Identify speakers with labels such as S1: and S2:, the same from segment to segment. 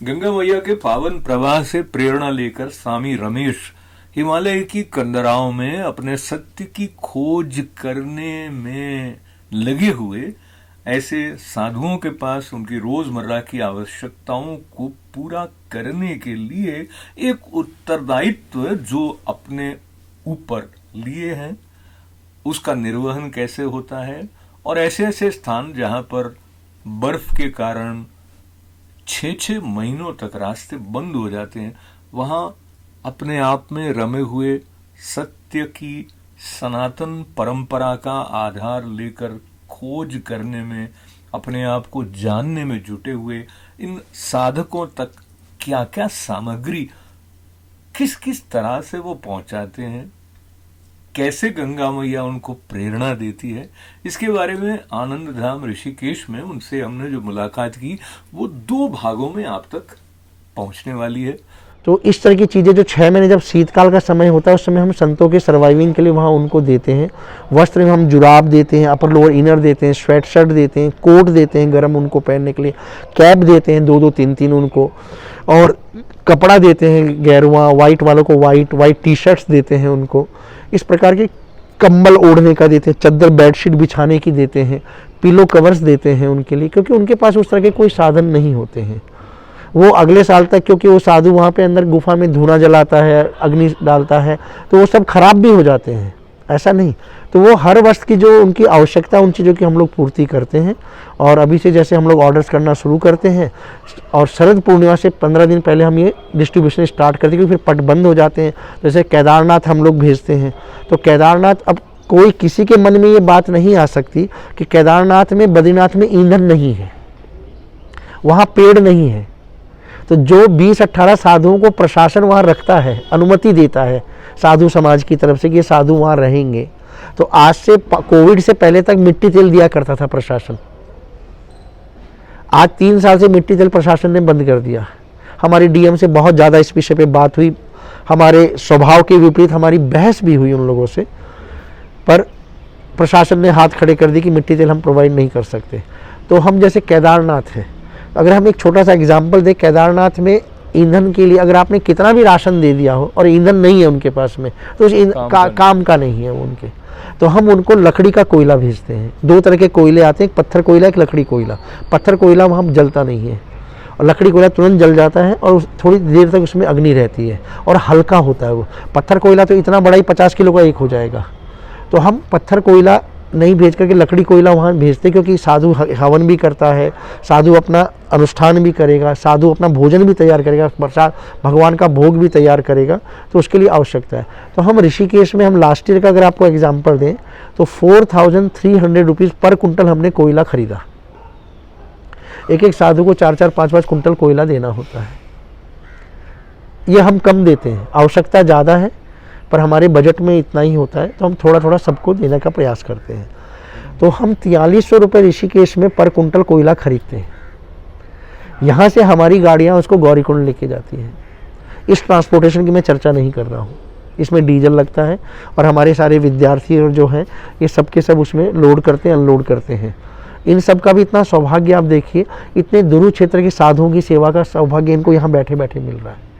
S1: गंगा मैया के पावन प्रवाह से प्रेरणा लेकर स्वामी रमेश हिमालय की कंदराओं में अपने सत्य की खोज करने में लगे हुए। ऐसे साधुओं के पास उनकी रोजमर्रा की आवश्यकताओं को पूरा करने के लिए एक उत्तरदायित्व जो अपने ऊपर लिए हैं, उसका निर्वहन कैसे होता है। और ऐसे ऐसे स्थान जहां पर बर्फ के कारण 6-6 महीनों तक रास्ते बंद हो जाते हैं, वहां अपने आप में रमे हुए सत्य की सनातन परंपरा का आधार लेकर खोज करने में, अपने आप को जानने में जुटे हुए इन साधकों तक क्या क्या सामग्री, किस किस तरह से वो पहुंचाते हैं, कैसे गंगा मैया उनको प्रेरणा देती है, इसके बारे में आनंद धाम ऋषिकेश में उनसे हमने जो मुलाकात की वो 2 भागों में आप तक पहुंचने वाली है।
S2: तो इस तरह की चीज़ें जो 6 महीने जब शीतकाल का समय होता है उस समय हम संतों के सर्वाइविंग के लिए वहाँ उनको देते हैं। वस्त्र में हम जुराब देते हैं, अपर लोअर इनर देते हैं, स्वेट शर्ट देते हैं, कोट देते हैं गर्म उनको पहनने के लिए, कैप देते हैं 2-2 3-3 उनको, और कपड़ा देते हैं गेरुआ, वाइट वालों को वाइट टी शर्ट्स देते हैं उनको, इस प्रकार के कंबल ओढ़ने का देते हैं, चद्दर बेडशीट बिछाने की देते हैं, पिलो कवर्स देते हैं उनके लिए, क्योंकि उनके पास उस तरह के कोई साधन नहीं होते हैं। वो अगले साल तक, क्योंकि वो साधु वहाँ पे अंदर गुफा में धुआं जलाता है, अग्नि डालता है, तो वो सब खराब भी हो जाते हैं, ऐसा नहीं। तो वो हर वस्तु की जो उनकी आवश्यकता, उन चीज़ों की हम लोग पूर्ति करते हैं। और अभी से जैसे हम लोग ऑर्डर्स करना शुरू करते हैं, और शरद पूर्णिमा से 15 दिन पहले हम ये डिस्ट्रीब्यूशन स्टार्ट करते हैं, क्योंकि फिर पट बंद हो जाते हैं। जैसे केदारनाथ हम लोग भेजते हैं, तो केदारनाथ, अब कोई किसी के मन में ये बात नहीं आ सकती कि केदारनाथ में, बद्रीनाथ में ईंधन नहीं है, वहाँ पेड़ नहीं है। तो जो 20-18 साधुओं को प्रशासन वहाँ रखता है, अनुमति देता है साधु समाज की तरफ से कि ये साधु वहाँ रहेंगे। तो आज से, कोविड से पहले तक मिट्टी तेल दिया करता था प्रशासन, आज 3 साल से मिट्टी तेल प्रशासन ने बंद कर दिया। हमारी डीएम से बहुत ज़्यादा इस विषय पे बात हुई, हमारे स्वभाव के विपरीत हमारी बहस भी हुई उन लोगों से, पर प्रशासन ने हाथ खड़े कर दी कि मिट्टी तेल हम प्रोवाइड नहीं कर सकते। तो हम जैसे केदारनाथ है, अगर हम एक छोटा सा एग्जाम्पल दें, केदारनाथ में ईंधन के लिए अगर आपने कितना भी राशन दे दिया हो और ईंधन नहीं है उनके पास में, तो उस काम का नहीं है उनके, तो हम उनको लकड़ी का कोयला भेजते हैं। 2 तरह के कोयले आते हैं, एक पत्थर कोयला, एक लकड़ी कोयला। पत्थर कोयला वहाँ जलता नहीं है, और लकड़ी कोयला तुरंत जल जाता है और थोड़ी देर तक उसमें अग्नि रहती है और हल्का होता है वो। पत्थर कोयला तो इतना बड़ा ही 50 किलो का एक हो जाएगा। तो हम पत्थर कोयला नहीं भेज करके लकड़ी कोयला वहाँ भेजते, क्योंकि साधु हवन भी करता है, साधु अपना अनुष्ठान भी करेगा, साधु अपना भोजन भी तैयार करेगा, प्रसाद भगवान का भोग भी तैयार करेगा, तो उसके लिए आवश्यकता है। तो हम ऋषिकेश में, हम लास्ट ईयर का अगर आपको एग्जांपल दें तो 4300 रुपीज़ पर कुंटल हमने कोयला खरीदा। एक साधु को 4-4, 5-5 कुंटल कोयला देना होता है। ये हम कम देते हैं, आवश्यकता ज़्यादा है पर हमारे बजट में इतना ही होता है, तो हम थोड़ा थोड़ा सबको देने का प्रयास करते हैं। तो हम 4300 रुपये ऋषिकेश में पर कुंटल कोयला खरीदते हैं। यहाँ से हमारी गाड़ियाँ उसको गौरीकुंड लेके जाती हैं। इस ट्रांसपोर्टेशन की मैं चर्चा नहीं कर रहा हूँ, इसमें डीजल लगता है, और हमारे सारे विद्यार्थी और जो हैं ये सब के सब उसमें लोड करते हैं, अनलोड करते हैं। इन सब का भी इतना सौभाग्य, आप देखिए, इतने दूर क्षेत्र के साधुओं की सेवा का सौभाग्य इनको यहाँ बैठे बैठे मिल रहा है।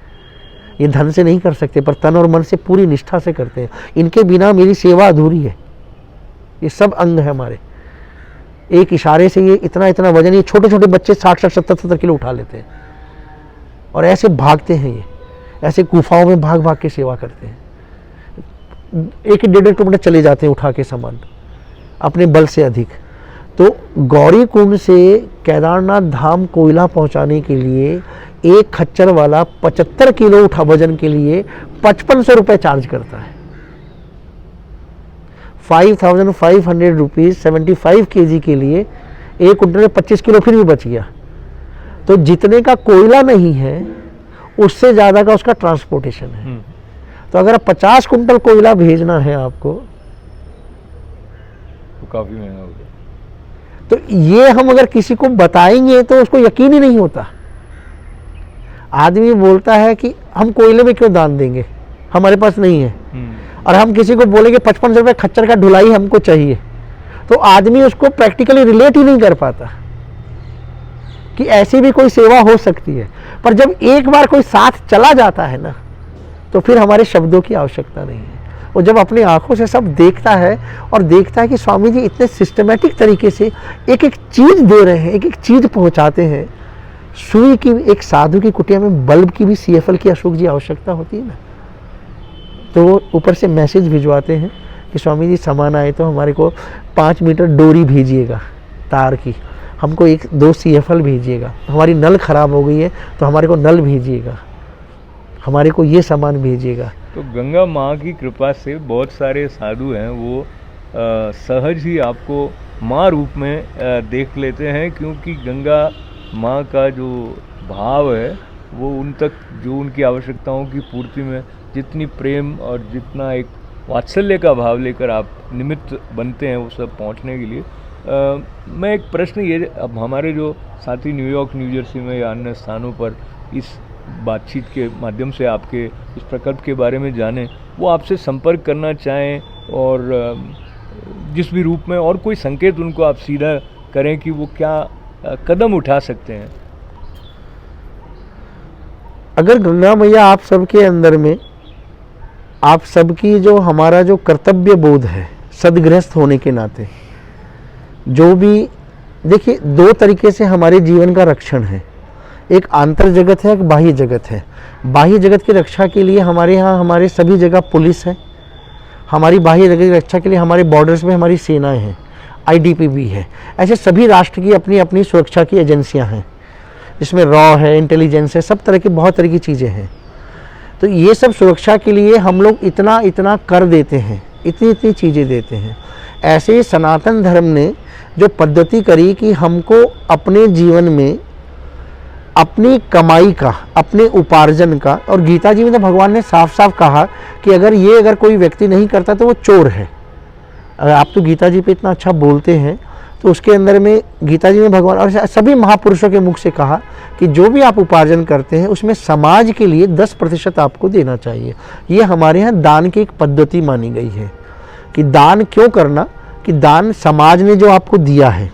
S2: ये धन से नहीं कर सकते, पर तन और मन से पूरी निष्ठा से करते हैं। इनके बिना मेरी सेवा अधूरी है। ये सब अंग है हमारे, एक इशारे से ये इतना इतना वजन, ये छोटे छोटे बच्चे 60-60, 70-70 किलो उठा लेते हैं, और ऐसे भागते हैं, ये ऐसे गुफाओं में भाग भाग के सेवा करते हैं। 1-1.5 किलोमीटर चले जाते हैं उठा के सामान, अपने बल से अधिक। तो गौरी कुंड से केदारनाथ धाम कोयला पहुंचाने के लिए एक खच्चर वाला 75 किलो उठा वजन के लिए 5500 रुपये चार्ज करता है। 5500 रुपीज़ 75 kg के लिए, एक कुंटल में 25 किलो फिर भी बच गया। तो जितने का कोयला नहीं है उससे ज़्यादा का उसका ट्रांसपोर्टेशन है। तो अगर 50 कुंटल कोयला भेजना है आपको
S1: तो काफ़ी महंगा हो गया।
S2: तो ये हम अगर किसी को बताएंगे तो उसको यकीन ही नहीं होता। आदमी बोलता है कि हम कोयले में क्यों दान देंगे, हमारे पास नहीं है। और हम किसी को बोलेंगे 5500 रुपये खच्चर का ढुलाई हमको चाहिए, तो आदमी उसको प्रैक्टिकली रिलेट ही नहीं कर पाता कि ऐसी भी कोई सेवा हो सकती है। पर जब एक बार कोई साथ चला जाता है ना, तो फिर हमारे शब्दों की आवश्यकता नहीं है। वो जब अपनी आंखों से सब देखता है और देखता है कि स्वामी जी इतने सिस्टमेटिक तरीके से एक एक चीज दे रहे हैं, एक एक चीज पहुंचाते हैं। सुई की, एक साधु की कुटिया में बल्ब की भी CFL की अशोक जी आवश्यकता होती है ना, तो वो ऊपर से मैसेज भिजवाते हैं कि स्वामी जी सामान आए तो हमारे को 5 मीटर डोरी भेजिएगा तार की, हमको 1-2 CFL भेजिएगा, हमारी नल खराब हो गई है तो हमारे को नल भेजिएगा, हमारे को ये सामान भेजिएगा।
S1: तो गंगा माँ की कृपा से बहुत सारे साधु हैं वो सहज ही आपको माँ रूप में देख लेते हैं, क्योंकि गंगा माँ का जो भाव है वो उन तक, जो उनकी आवश्यकताओं की पूर्ति में जितनी प्रेम और जितना एक वात्सल्य का भाव लेकर आप निमित्त बनते हैं वो सब पहुंचने के लिए। मैं एक प्रश्न ये, अब हमारे जो साथी न्यूयॉर्क, न्यू जर्सी में या अन्य स्थानों पर इस बातचीत के माध्यम से आपके इस प्रकल्प के बारे में जानें, वो आपसे संपर्क करना चाहें और जिस भी रूप में, और कोई संकेत उनको आप सीधा करें कि वो क्या कदम उठा सकते हैं।
S2: अगर गंगा मैया आप सबके अंदर में, आप सबकी जो हमारा जो कर्तव्य बोध है सदगृहस्थ होने के नाते, जो भी देखिए 2 तरीके से हमारे जीवन का रक्षण है, एक आंतर जगत है, एक बाह्य जगत है। बाह्य जगत की रक्षा के लिए हमारे यहाँ हमारे सभी जगह पुलिस है, हमारी बाह्य जगत की रक्षा के लिए हमारे बॉर्डर्स में हमारी सेनाएं हैं, IDP भी है। ऐसे सभी राष्ट्र की अपनी अपनी सुरक्षा की एजेंसियां हैं, जिसमें रॉ है, इंटेलिजेंस है, सब तरह की बहुत तरह की चीज़ें हैं। तो ये सब सुरक्षा के लिए हम लोग इतना इतना कर देते हैं, इतनी इतनी चीज़ें देते हैं। ऐसे सनातन धर्म ने जो पद्धति करी कि हमको अपने जीवन में अपनी कमाई का, अपने उपार्जन का, और गीता जी में तो भगवान ने साफ साफ कहा कि अगर कोई व्यक्ति नहीं करता तो वो चोर है। अगर आप तो गीता जी पे इतना अच्छा बोलते हैं, तो उसके अंदर में गीता जी में भगवान और सभी महापुरुषों के मुख से कहा कि जो भी आप उपार्जन करते हैं उसमें समाज के लिए 10% आपको देना चाहिए। ये हमारे यहाँ दान की एक पद्धति मानी गई है कि दान क्यों करना, कि दान समाज ने जो आपको दिया है,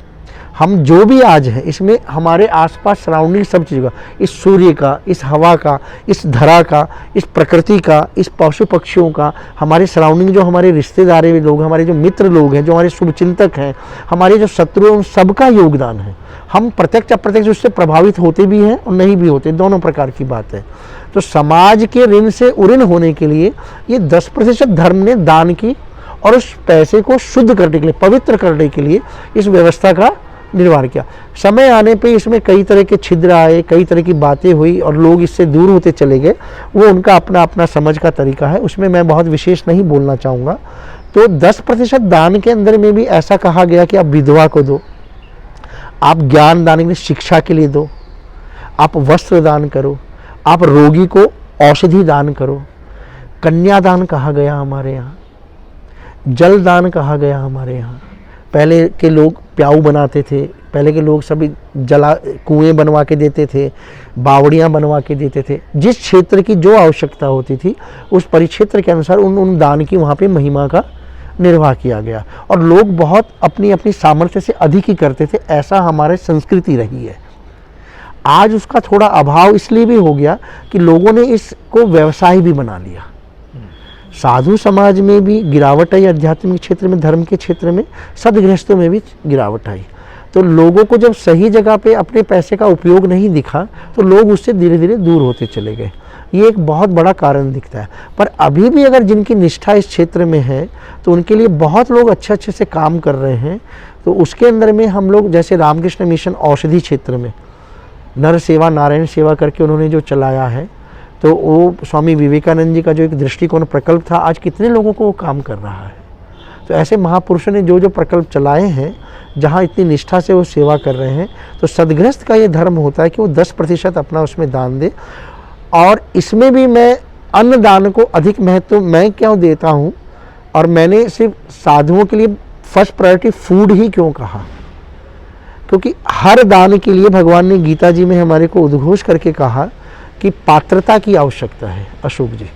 S2: हम जो भी आज हैं इसमें हमारे आसपास सराउंडिंग सब चीज़ का, इस सूर्य का, इस हवा का, इस धरा का, इस प्रकृति का, इस पशु पक्षियों का, हमारे सराउंडिंग जो हमारे रिश्तेदार लोग, हमारे जो मित्र लोग हैं, जो हमारे शुभचिंतक हैं, हमारे जो शत्रु हैं, सबका योगदान है। हम प्रत्यक्ष अप्रत्यक्ष उससे प्रभावित होते भी हैं और नहीं भी होते, दोनों प्रकार की बात है। तो समाज के ऋण से उऋण होने के लिए ये 10% धर्म ने दान की, और उस पैसे को शुद्ध करने के लिए, पवित्र करने के लिए इस व्यवस्था का निर्माण किया। समय आने पे इसमें कई तरह के छिद्र आए, कई तरह की बातें हुई और लोग इससे दूर होते चले गए। वो उनका अपना अपना समझ का तरीका है, उसमें मैं बहुत विशेष नहीं बोलना चाहूँगा। तो 10% दान के अंदर में भी ऐसा कहा गया कि आप विधवा को दो, आप ज्ञान दान के लिए, शिक्षा के लिए दो, आप वस्त्र दान करो, आप रोगी को औषधि दान करो, कन्यादान कहा गया हमारे यहाँ, जल दान कहा गया हमारे यहाँ। पहले के लोग प्याऊ बनाते थे, पहले के लोग सभी जला कुएं बनवा के देते थे, बावड़ियाँ बनवा के देते थे। जिस क्षेत्र की जो आवश्यकता होती थी उस परिक्षेत्र के अनुसार उन दान की वहाँ पे महिमा का निर्वाह किया गया, और लोग बहुत अपनी अपनी सामर्थ्य से अधिक ही करते थे। ऐसा हमारे संस्कृति रही है। आज उसका थोड़ा अभाव इसलिए भी हो गया कि लोगों ने इसको व्यवसाय भी बना लिया। साधु समाज में भी गिरावट आई, आध्यात्मिक क्षेत्र में, धर्म के क्षेत्र में, सदगृहस्थों में भी गिरावट आई। तो लोगों को जब सही जगह पे अपने पैसे का उपयोग नहीं दिखा तो लोग उससे धीरे धीरे दूर होते चले गए। ये एक बहुत बड़ा कारण दिखता है। पर अभी भी अगर जिनकी निष्ठा इस क्षेत्र में है तो उनके लिए बहुत लोग अच्छे अच्छे से काम कर रहे हैं। तो उसके अंदर में हम लोग जैसे रामकृष्ण मिशन औषधि क्षेत्र में नर सेवा नारायण सेवा करके उन्होंने जो चलाया है, तो वो स्वामी विवेकानंद जी का जो एक दृष्टिकोण प्रकल्प था, आज कितने लोगों को वो काम कर रहा है। तो ऐसे महापुरुषों ने जो जो प्रकल्प चलाए हैं, जहाँ इतनी निष्ठा से वो सेवा कर रहे हैं, तो सदगृहस्थ का ये धर्म होता है कि वो 10% अपना उसमें दान दे। और इसमें भी मैं अन्न दान को अधिक महत्व मैं क्यों देता हूँ, और मैंने सिर्फ साधुओं के लिए फर्स्ट प्रायोरिटी फूड ही क्यों कहा, क्योंकि हर दान के लिए भगवान ने गीता जी में हमारे को उद्घोष करके कहा कि पात्रता की आवश्यकता है। अशोक जी,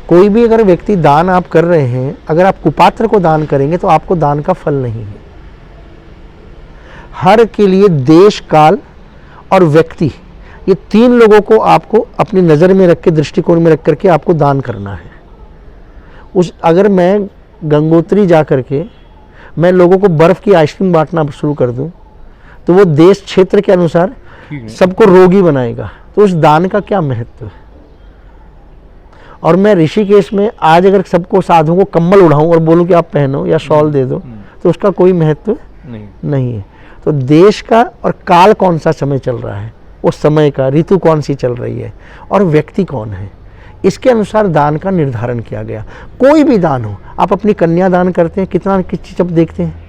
S2: कोई भी अगर व्यक्ति दान आप कर रहे हैं, अगर आप कुपात्र को दान करेंगे तो आपको दान का फल नहीं है। हर के लिए देश काल और व्यक्ति ये 3 लोगों को आपको अपनी नज़र में रख के, दृष्टिकोण में रख करके आपको दान करना है। अगर मैं गंगोत्री जा करके मैं लोगों को बर्फ़ की आइसक्रीम बांटना शुरू कर दूं, तो वो देश क्षेत्र के अनुसार सबको रोगी बनाएगा। तो उस दान का क्या महत्व है? और मैं ऋषिकेश में आज अगर सबको, साधुओं को कंबल उड़ाऊं और बोलूं कि आप पहनो या शॉल दे दो, तो उसका कोई महत्व नहीं है। तो देश का और काल कौन सा समय चल रहा है, उस समय का ऋतु कौन सी चल रही है, और व्यक्ति कौन है, इसके अनुसार दान का निर्धारण किया गया। कोई भी दान हो, आप अपनी कन्या दान करते हैं, कितना चीज आप देखते हैं,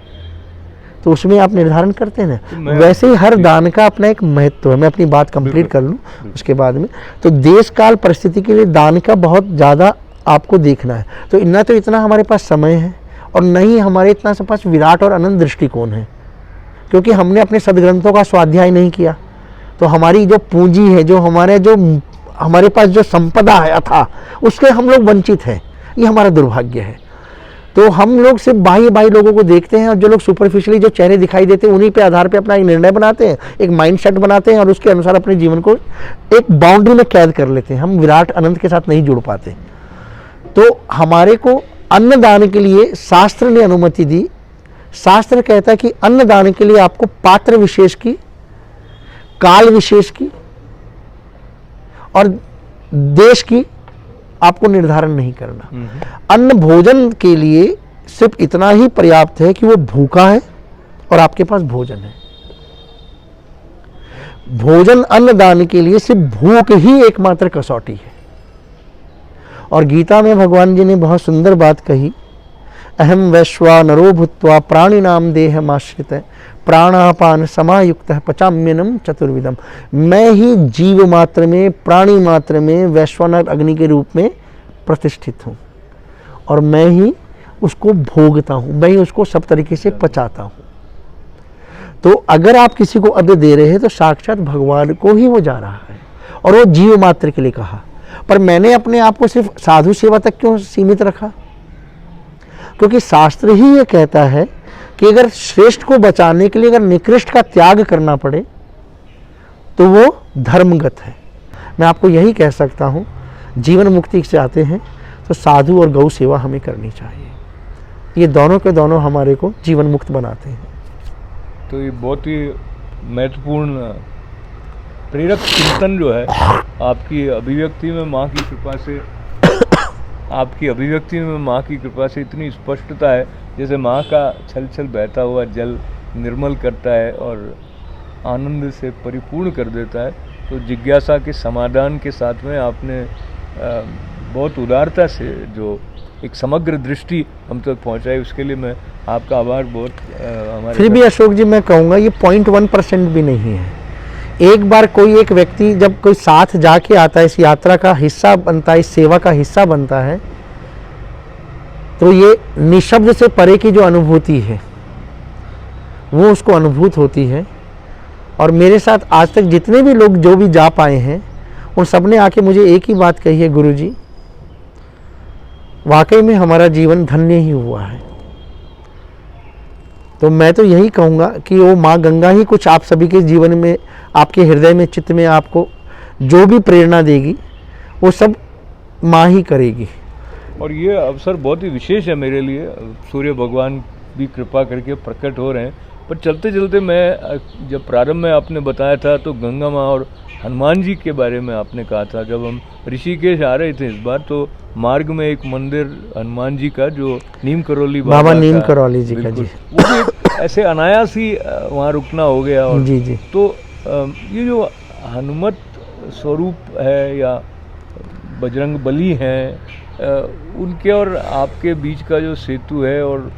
S2: तो उसमें आप निर्धारण करते हैं ना। वैसे ही हर दान का अपना एक महत्व है। मैं अपनी बात कंप्लीट कर लूं उसके बाद में। तो देश काल परिस्थिति के लिए दान का बहुत ज़्यादा आपको देखना है। तो इतना हमारे पास समय है, और न ही हमारे इतना सब पास विराट और अनंत दृष्टिकोण है, क्योंकि हमने अपने सदग्रंथों का स्वाध्याय नहीं किया। तो हमारी जो पूंजी है, जो हमारे पास जो संपदा है अथाह, उसके हम लोग वंचित हैं। ये हमारा दुर्भाग्य है। तो हम लोग सिर्फ बाह्य लोगों को देखते हैं, और जो लोग सुपरफिशियली जो चेहरे दिखाई देते हैं, उन्हीं पे आधार पे अपना एक निर्णय बनाते हैं, एक माइंड सेट बनाते हैं, और उसके अनुसार अपने जीवन को एक बाउंड्री में कैद कर लेते हैं। हम विराट अनंत के साथ नहीं जुड़ पाते। तो हमारे को अन्न दान के लिए शास्त्र ने अनुमति दी। शास्त्र कहता है कि अन्न दान के लिए आपको पात्र विशेष की, काल विशेष की और देश की आपको निर्धारण नहीं करना। अन्न भोजन के लिए सिर्फ इतना ही पर्याप्त है कि वो भूखा है और आपके पास भोजन है। भोजन अन्न दान के लिए सिर्फ भूख ही एकमात्र कसौटी है। और गीता में भगवान जी ने बहुत सुंदर बात कही, अहम वैश्वानरो भूत्वा प्राणिनाम देहमाश्रित प्राणापान समायुक्त पचाम्यनम चतुर्विधम। मैं ही जीव मात्र में, प्राणी मात्र में वैश्वानर अग्नि के रूप में प्रतिष्ठित हूँ, और मैं ही उसको भोगता हूँ, मैं ही उसको सब तरीके से पचाता हूँ। तो अगर आप किसी को अन्न दे रहे हैं तो साक्षात भगवान को ही वो जा रहा है, और वो जीव मात्र के लिए कहा। पर मैंने अपने आप को सिर्फ साधु सेवा तक क्यों सीमित रखा? क्योंकि शास्त्र ही ये कहता है कि अगर श्रेष्ठ को बचाने के लिए अगर निकृष्ट का त्याग करना पड़े तो वो धर्मगत है। मैं आपको यही कह सकता हूँ, जीवन मुक्ति से आते हैं तो साधु और गौ सेवा हमें करनी चाहिए। ये दोनों के दोनों हमारे को जीवन मुक्त बनाते हैं।
S1: तो ये बहुत ही महत्वपूर्ण प्रेरक चिंतन जो है आपकी अभिव्यक्ति में माँ की कृपा से, आपकी अभिव्यक्ति में माँ की कृपा से इतनी स्पष्टता है, जैसे माँ का छल छल बहता हुआ जल निर्मल करता है और आनंद से परिपूर्ण कर देता है। तो जिज्ञासा के समाधान के साथ में आपने बहुत उदारता से जो एक समग्र दृष्टि हम तक पहुँचाई, उसके लिए मैं आपका आभार बहुत हमारे।
S2: फिर भी अशोक जी मैं कहूँगा ये 0.1% भी नहीं है। एक बार कोई एक व्यक्ति जब कोई साथ जाके आता है, इस यात्रा का हिस्सा बनता है, इस सेवा का हिस्सा बनता है, तो ये निशब्द से परे की जो अनुभूति है वो उसको अनुभूत होती है। और मेरे साथ आज तक जितने भी लोग जो भी जा पाए हैं, उन सब ने आके मुझे एक ही बात कही है, गुरुजी वाकई में हमारा जीवन धन्य ही हुआ है। तो मैं तो यही कहूँगा कि वो माँ गंगा ही कुछ आप सभी के जीवन में, आपके हृदय में, चित्त में आपको जो भी प्रेरणा देगी वो सब माँ ही करेगी।
S1: और ये अवसर बहुत ही विशेष है मेरे लिए। सूर्य भगवान भी कृपा करके प्रकट हो रहे हैं। पर चलते चलते मैं, जब प्रारंभ में आपने बताया था तो गंगा माँ और हनुमान जी के बारे में आपने कहा था। जब हम ऋषिकेश आ रहे थे इस बार, तो मार्ग में एक मंदिर हनुमान जी का, जो नीम करौली
S2: बाबा नीम करौली जी का, जी
S1: वो भी ऐसे अनायास ही वहाँ रुकना हो गया। और
S2: जी जी।
S1: तो ये जो हनुमत स्वरूप है या बजरंग बली हैं, उनके और आपके बीच का जो सेतु है, और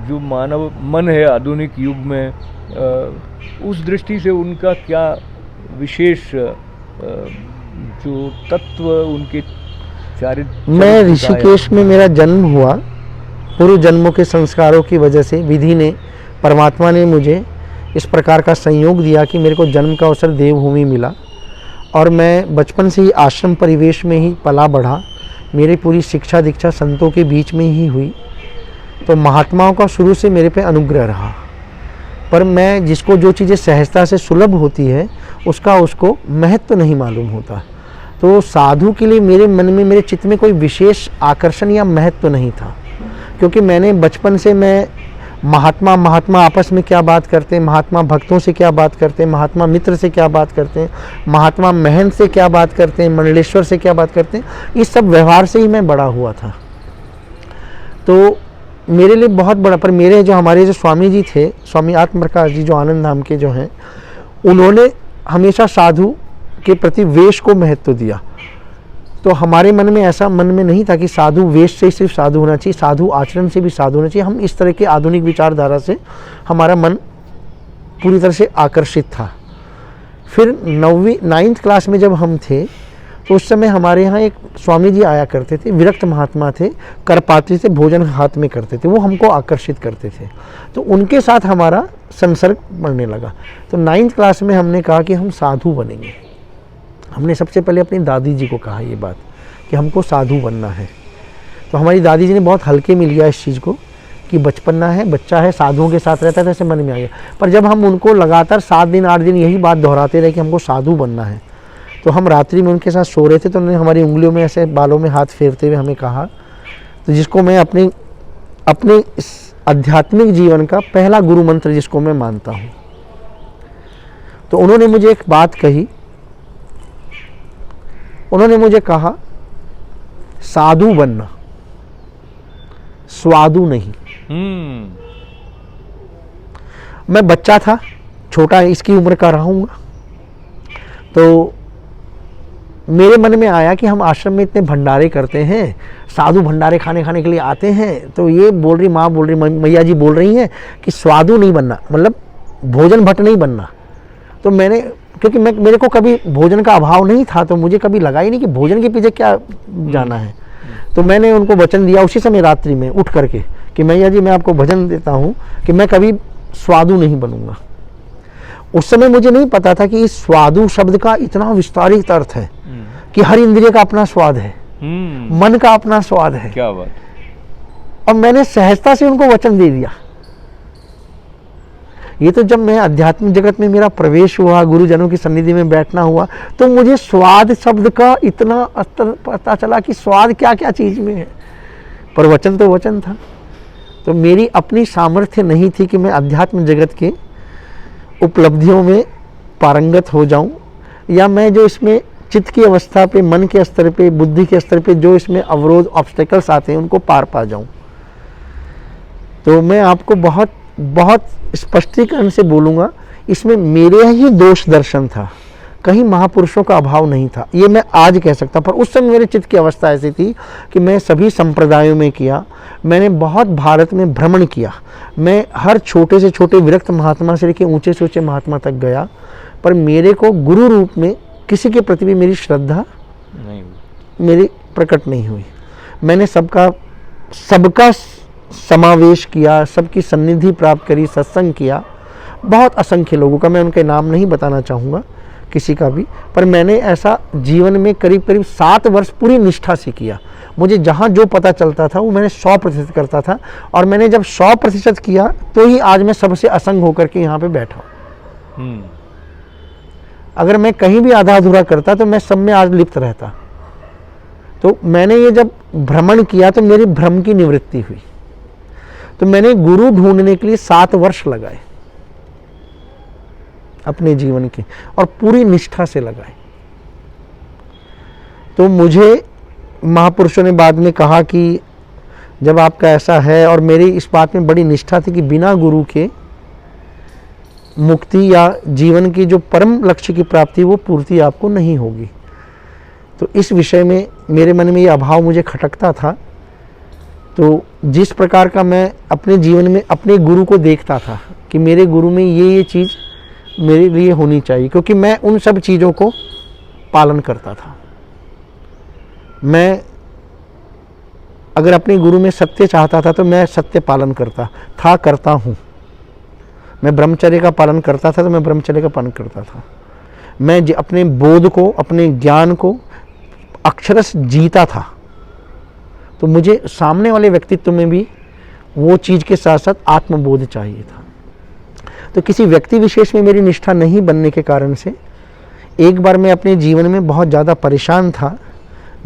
S1: जो मानव मन है आधुनिक युग में, उस दृष्टि से उनका क्या विशेष जो तत्व उनके चारित्र।
S2: मैं ऋषिकेश में मेरा जन्म हुआ, पूर्व जन्मों के संस्कारों की वजह से विधि ने, परमात्मा ने मुझे इस प्रकार का संयोग दिया कि मेरे को जन्म का अवसर देवभूमि मिला। और मैं बचपन से ही आश्रम परिवेश में ही पला बढ़ा। मेरी पूरी शिक्षा दीक्षा संतों के बीच में ही हुई। तो महात्माओं का शुरू से मेरे पे अनुग्रह रहा। पर मैं जिसको जो चीज़ें सहजता से सुलभ होती है उसको महत्व नहीं मालूम होता। तो साधु के लिए मेरे मन में, मेरे चित्त में कोई विशेष आकर्षण या महत्व नहीं था, क्योंकि मैंने बचपन से मैं महात्मा आपस में क्या बात करते हैं, महात्मा भक्तों से क्या बात करते हैं, महात्मा मित्र से क्या बात करते हैं, महात्मा महंत से क्या बात करते हैं, मंडलेश्वर से क्या बात करते हैं, इस सब व्यवहार से ही मैं बड़ा हुआ था। तो मेरे लिए बहुत बड़ा, पर मेरे जो हमारे जो स्वामी जी थे, स्वामी आत्मप्रकाश जी जो आनंद धाम के जो हैं, उन्होंने हमेशा साधु के प्रति वेश को महत्व दिया। तो हमारे मन में ऐसा मन में नहीं था कि साधु वेश से ही सिर्फ साधु होना चाहिए, साधु आचरण से भी साधु होना चाहिए। हम इस तरह के आधुनिक विचारधारा से हमारा मन पूरी तरह से आकर्षित था। फिर 9वीं क्लास में जब हम थे तो उस समय हमारे यहाँ एक स्वामी जी आया करते थे, विरक्त महात्मा थे, करपात्री से भोजन हाथ में करते थे, वो हमको आकर्षित करते थे। तो उनके साथ हमारा संसर्ग बढ़ने लगा। तो 9वीं क्लास में हमने कहा कि हम साधु बनेंगे। हमने सबसे पहले अपनी दादी जी को कहा ये बात कि हमको साधु बनना है। तो हमारी दादी जी ने बहुत हल्के में लिया इस चीज़ को कि बचपना है, बच्चा है, साधुओं के साथ रहता है, तो ऐसे मन में आ गया। पर जब हम उनको लगातार 7 दिन 8 दिन यही बात दोहराते रहे कि हमको साधु बनना है, तो हम रात्रि में उनके साथ सो रहे थे, तो उन्होंने हमारी उंगलियों में ऐसे बालों में हाथ फेरते हुए हमें कहा, तो जिसको मैं अपने इस आध्यात्मिक जीवन का पहला गुरु मंत्र जिसको मैं मानता हूँ। तो उन्होंने मुझे एक बात कही, उन्होंने मुझे कहा साधु बनना, स्वादु नहीं। मैं बच्चा था, छोटा इसकी उम्र का रहूँगा, तो मेरे मन में आया कि हम आश्रम में इतने भंडारे करते हैं, साधु भंडारे खाने के लिए आते हैं, तो ये बोल रही माँ बोल रही, मैया जी बोल रही हैं कि स्वादु नहीं बनना, मतलब भोजन भट्ट नहीं बनना। तो मैंने, क्योंकि मेरे को कभी भोजन का अभाव नहीं था, तो मुझे कभी लगा ही नहीं कि भोजन के पीछे क्या जाना है। तो मैंने उनको वचन दिया उसी समय रात्रि में उठ करके कि मैया जी मैं आपको वचन देता हूँ कि मैं कभी स्वादु नहीं बनूंगा। उस समय मुझे नहीं पता था कि इस स्वादु शब्द का इतना विस्तारित अर्थ है कि हर इंद्रिय का अपना स्वाद है, मन का अपना स्वाद है।
S1: क्या बात।
S2: और मैंने सहजता से उनको वचन दे दिया। ये तो जब मैं आध्यात्मिक जगत में मेरा प्रवेश हुआ, गुरुजनों की सन्निधि में बैठना हुआ, तो मुझे स्वाद शब्द का इतना अस्तर पता चला कि स्वाद क्या क्या चीज में है। पर वचन तो वचन था। तो मेरी अपनी सामर्थ्य नहीं थी कि मैं अध्यात्म जगत के उपलब्धियों में पारंगत हो जाऊं, या मैं जो इसमें चित्त की अवस्था पे, मन के स्तर पे, बुद्धि के स्तर पे जो इसमें अवरोध ऑब्स्टेकल्स आते हैं उनको पार पा जाऊं। तो मैं आपको बहुत बहुत स्पष्टीकरण से बोलूँगा, इसमें मेरे ही दोष दर्शन था, कहीं महापुरुषों का अभाव नहीं था, ये मैं आज कह सकता। पर उस समय मेरे चित्त की अवस्था ऐसी थी कि मैं सभी संप्रदायों में किया, मैंने बहुत भारत में भ्रमण किया, मैं हर छोटे से छोटे विरक्त महात्मा से लेकर ऊंचे से ऊंचे महात्मा तक गया, पर मेरे को गुरु रूप में किसी के प्रति भी मेरी श्रद्धा नहीं, मेरी प्रकट नहीं हुई। मैंने सबका समावेश किया, सबकी सन्निधि प्राप्त करी, सत्संग किया, बहुत असंख्य लोगों का, मैं उनके नाम नहीं बताना चाहूँगा किसी का भी, पर मैंने ऐसा जीवन में करीब 7 वर्ष पूरी निष्ठा से किया। मुझे जहाँ जो पता चलता था वो मैंने 100% करता था, और मैंने जब 100% किया तो ही आज मैं सबसे असंग होकर के यहाँ पे बैठा हूँ। अगर मैं कहीं भी आधा अधूरा करता तो मैं सब में आज लिप्त रहता। तो मैंने ये जब भ्रमण किया तो मेरी भ्रम की निवृत्ति हुई। तो मैंने गुरु ढूंढने के लिए 7 वर्ष लगाए अपने जीवन के, और पूरी निष्ठा से लगाए। तो मुझे महापुरुषों ने बाद में कहा कि जब आपका ऐसा है, और मेरी इस बात में बड़ी निष्ठा थी कि बिना गुरु के मुक्ति या जीवन की जो परम लक्ष्य की प्राप्ति वो पूर्ति आपको नहीं होगी। तो इस विषय में मेरे मन में ये अभाव मुझे खटकता था। तो जिस प्रकार का मैं अपने जीवन में अपने गुरु को देखता था कि मेरे गुरु में ये चीज़ मेरे लिए होनी चाहिए, क्योंकि मैं उन सब चीज़ों को पालन करता था। मैं अगर अपने गुरु में सत्य चाहता था तो मैं सत्य पालन करता हूँ। मैं ब्रह्मचर्य का पालन करता था तो मैं ब्रह्मचर्य का पालन करता था। मैं अपने बोध को, अपने ज्ञान को अक्षरश जीता था। तो मुझे सामने वाले व्यक्तित्व में भी वो चीज़ के साथ साथ आत्मबोध चाहिए था। तो किसी व्यक्ति विशेष में मेरी निष्ठा नहीं बनने के कारण से एक बार मैं अपने जीवन में बहुत ज़्यादा परेशान था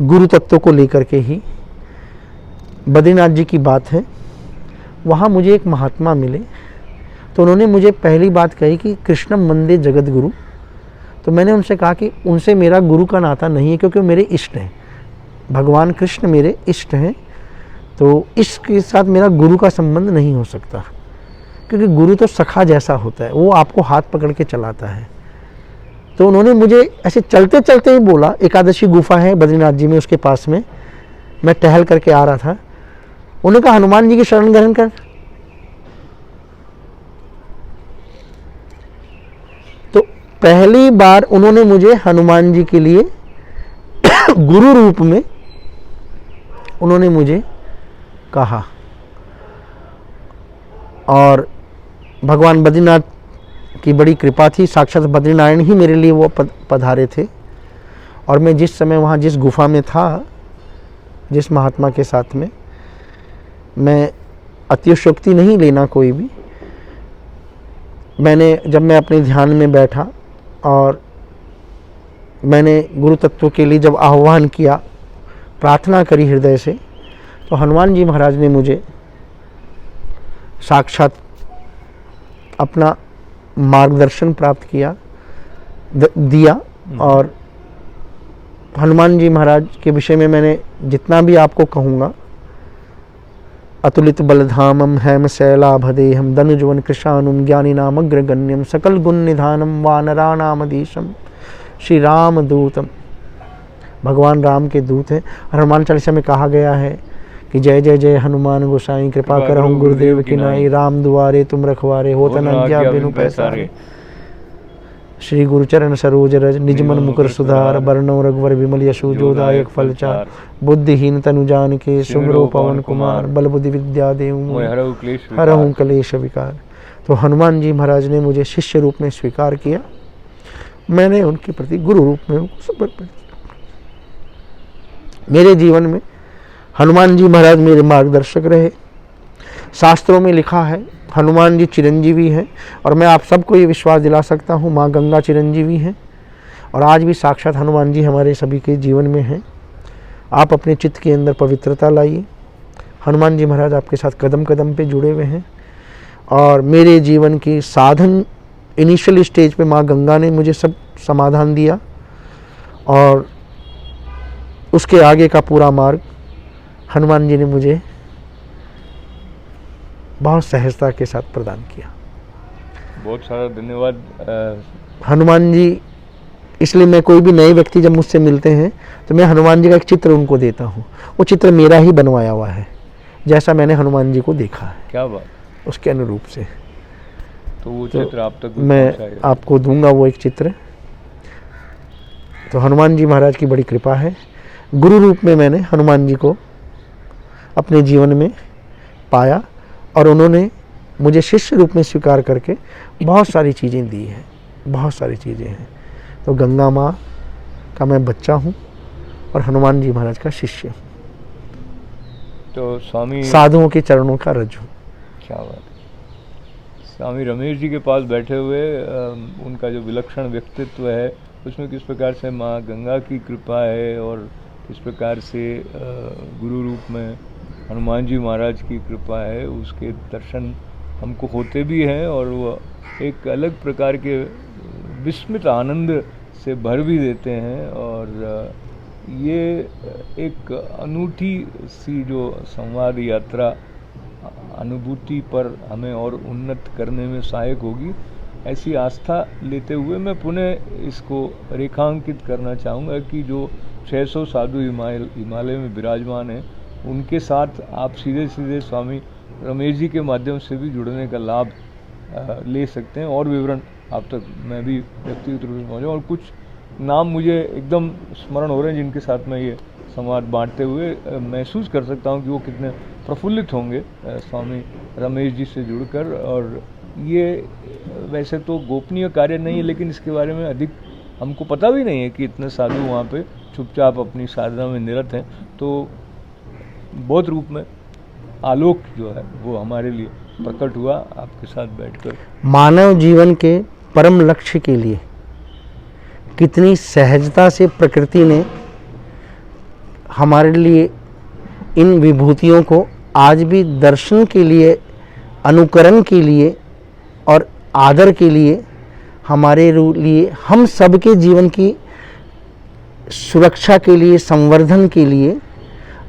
S2: गुरु तत्व को लेकर के ही। बद्रीनाथ जी की बात है, वहाँ मुझे एक महात्मा मिले, तो उन्होंने मुझे पहली बात कही कि कृष्णम वंदे जगत गुरु। तो मैंने उनसे कहा कि उनसे मेरा गुरु का नाता नहीं है, क्योंकि वो मेरे इष्ट हैं, भगवान कृष्ण मेरे इष्ट हैं, तो इसके साथ मेरा गुरु का संबंध नहीं हो सकता, क्योंकि गुरु तो सखा जैसा होता है, वो आपको हाथ पकड़ के चलाता है। तो उन्होंने मुझे ऐसे चलते चलते ही बोला, एकादशी गुफा है बद्रीनाथ जी में, उसके पास में मैं टहल करके आ रहा था, उन्होंने कहा हनुमान जी की शरण ग्रहण कर। तो पहली बार उन्होंने मुझे हनुमान जी के लिए गुरु रूप में उन्होंने मुझे कहा, और भगवान बद्रीनाथ की बड़ी कृपा थी, साक्षात बद्रीनारायण ही मेरे लिए वो पधारे थे। और मैं जिस समय वहाँ जिस गुफा में था, जिस महात्मा के साथ में, मैं अतिशयोक्ति नहीं लेना कोई भी, जब मैं अपने ध्यान में बैठा और मैंने गुरु तत्व के लिए जब आह्वान किया, प्रार्थना करी हृदय से, तो हनुमान जी महाराज ने मुझे साक्षात अपना मार्गदर्शन प्राप्त किया दिया। और हनुमान जी महाराज के विषय में मैंने जितना भी आपको कहूँगा, अतुलित बलधामम हैम शैलाभदेहम धनुजवन कृशानुम ज्ञानी नामग्रगण्यम सकल गुण निधानम वानराणामधीशम श्री राम दूतम, भगवान राम के दूत हैं। हनुमान चालीसा में कहा गया है कि जय जय जय हनुमान गोसाई, कृपा करहु गुरुदेव की नाई, राम दुआरे तुम रखवारे, होतन आज्ञा बिनु पैसारे। श्री गुरुचरण सरोज रज निज मन मुकुर सुधार, वरणो रघुवर विमल यशु जोदायक फलचार, बुद्धिहीन तनु जान के सुमरो पवन कुमार, बल बुद्धि विद्या देहु हरहु कलेश विकार। तो हनुमान जी महाराज ने मुझे शिष्य रूप में स्वीकार किया, मैंने उनके प्रति गुरु रूप में उनको समर्पित किया। मेरे जीवन में हनुमान जी महाराज मेरे मार्गदर्शक रहे। शास्त्रों में लिखा है हनुमान जी चिरंजीवी हैं, और मैं आप सबको ये विश्वास दिला सकता हूँ माँ गंगा चिरंजीवी हैं, और आज भी साक्षात हनुमान जी हमारे सभी के जीवन में हैं। आप अपने चित्त के अंदर पवित्रता लाइए, हनुमान जी महाराज आपके साथ कदम कदम पे जुड़े हुए हैं। और मेरे जीवन की साधन इनिशियल स्टेज पे माँ गंगा ने मुझे सब समाधान दिया, और उसके आगे का पूरा मार्ग हनुमान जी ने मुझे बहुत सहजता के साथ प्रदान किया।
S1: बहुत सारा धन्यवाद
S2: हनुमान जी। इसलिए मैं कोई भी नए व्यक्ति जब मुझसे मिलते हैं तो मैं हनुमान जी का एक चित्र उनको देता हूँ, वो चित्र मेरा ही बनवाया हुआ है, जैसा मैंने हनुमान जी को देखा है।
S1: क्या बात,
S2: उसके अनुरूप से।
S1: तो वो चित्र आप तक
S2: मैं आपको दूंगा वो एक चित्र। तो हनुमान जी महाराज की बड़ी कृपा है, गुरु रूप में मैंने हनुमान जी को अपने जीवन में पाया, और उन्होंने मुझे शिष्य रूप में स्वीकार करके बहुत सारी चीज़ें दी हैं, बहुत सारी चीज़ें हैं। तो गंगा माँ का मैं बच्चा हूँ और हनुमान जी महाराज का शिष्य हूँ,
S1: तो स्वामी
S2: साधुओं के चरणों का रज हूँ।
S1: क्या बात। स्वामी रमेश जी के पास बैठे हुए उनका जो विलक्षण व्यक्तित्व है, उसमें किस प्रकार से माँ गंगा की कृपा है, और किस प्रकार से गुरु रूप में हनुमान जी महाराज की कृपा है, उसके दर्शन हमको होते भी हैं, और वो एक अलग प्रकार के विस्मित आनंद से भर भी देते हैं। और ये एक अनूठी सी जो संवाद यात्रा अनुभूति पर हमें और उन्नत करने में सहायक होगी, ऐसी आस्था लेते हुए मैं पुनः इसको रेखांकित करना चाहूँगा कि जो 600 साधु हिमालय में विराजमान हैं, उनके साथ आप सीधे सीधे स्वामी रमेश जी के माध्यम से भी जुड़ने का लाभ ले सकते हैं। और विवरण आप तक मैं भी व्यक्तिगत रूप से पहुँचा, और कुछ नाम मुझे एकदम स्मरण हो रहे हैं जिनके साथ मैं ये संवाद बांटते हुए महसूस कर सकता हूँ कि वो कितने प्रफुल्लित होंगे स्वामी रमेश जी से जुड़कर। और ये वैसे तो गोपनीय कार्य नहीं है, लेकिन इसके बारे में अधिक हमको पता भी नहीं है कि इतने साधु वहाँ पे चुपचाप अपनी साधना में निरत हैं। तो बौद्ध रूप में आलोक जो है वो हमारे लिए प्रकट हुआ आपके साथ बैठकर।
S2: मानव जीवन के परम लक्ष्य के लिए कितनी सहजता से प्रकृति ने हमारे लिए इन विभूतियों को आज भी दर्शन के लिए, अनुकरण के लिए और आदर के लिए हमारे लिए, हम सबके जीवन की सुरक्षा के लिए, संवर्धन के लिए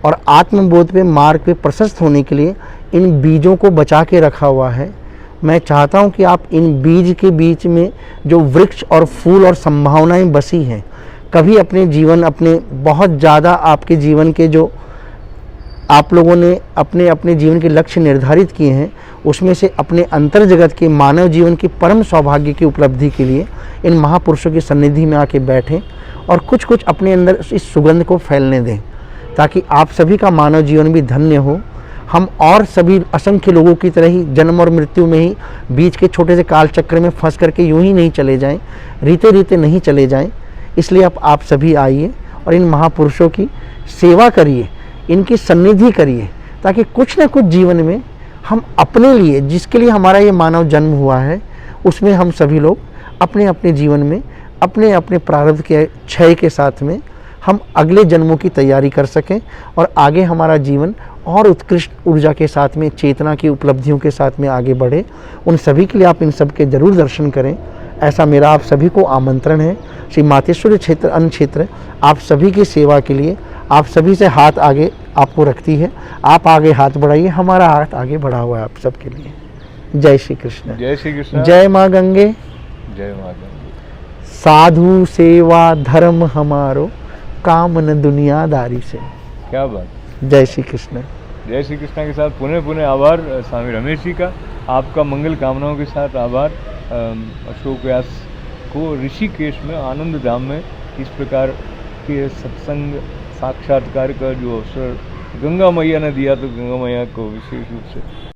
S2: और आत्मबोध पे मार्ग पे प्रशस्त होने के लिए इन बीजों को बचा के रखा हुआ है। मैं चाहता हूं कि आप इन बीज के बीच में जो वृक्ष और फूल और संभावनाएं बसी हैं, कभी अपने जीवन, अपने बहुत ज़्यादा आपके जीवन के जो आप लोगों ने अपने अपने जीवन के लक्ष्य निर्धारित किए हैं, उसमें से अपने अंतर जगत के मानव जीवन की परम सौभाग्य की उपलब्धि के लिए इन महापुरुषों की सन्निधि में आके बैठें और कुछ कुछ अपने अंदर इस सुगंध को फैलने दें, ताकि आप सभी का मानव जीवन भी धन्य हो। हम और सभी असंख्य लोगों की तरह ही जन्म और मृत्यु में ही बीच के छोटे से काल चक्र में फंस करके यूं ही नहीं चले जाएं, रीते रीते नहीं चले जाएं। इसलिए अब आप सभी आइए और इन महापुरुषों की सेवा करिए, इनकी सन्निधि करिए, ताकि कुछ न कुछ जीवन में हम अपने लिए, जिसके लिए हमारा ये मानव जन्म हुआ है, उसमें हम सभी लोग अपने अपने जीवन में अपने अपने प्रारब्ध के क्षय के साथ में हम अगले जन्मों की तैयारी कर सकें और आगे हमारा जीवन और उत्कृष्ट ऊर्जा के साथ में, चेतना की उपलब्धियों के साथ में आगे बढ़े। उन सभी के लिए आप इन सब के जरूर दर्शन करें, ऐसा मेरा आप सभी को आमंत्रण है। श्री मातेश्वरी क्षेत्र अन्न क्षेत्र आप सभी की सेवा के लिए आप सभी से हाथ आगे आपको रखती है। आप आगे हाथ बढ़ाइए, हमारा हाथ आगे बढ़ा हुआ है आप सबके लिए। जय श्री कृष्ण।
S1: जय श्री कृष्ण।
S2: जय माँ गंगे।
S1: जय माँ गंगे।
S2: साधु सेवा धर्म हमारो, काम न दुनियादारी से।
S1: क्या बात।
S2: जय श्री कृष्ण।
S1: जय श्री कृष्ण के साथ पुनः पुनः आभार स्वामी रमेश जी का। आपका मंगल कामनाओं के साथ आभार। अशोक व्यास को ऋषिकेश में आनंद धाम में इस प्रकार के सत्संग साक्षात्कार का जो अवसर गंगा मैया ने दिया, तो गंगा मैया को विशेष रूप से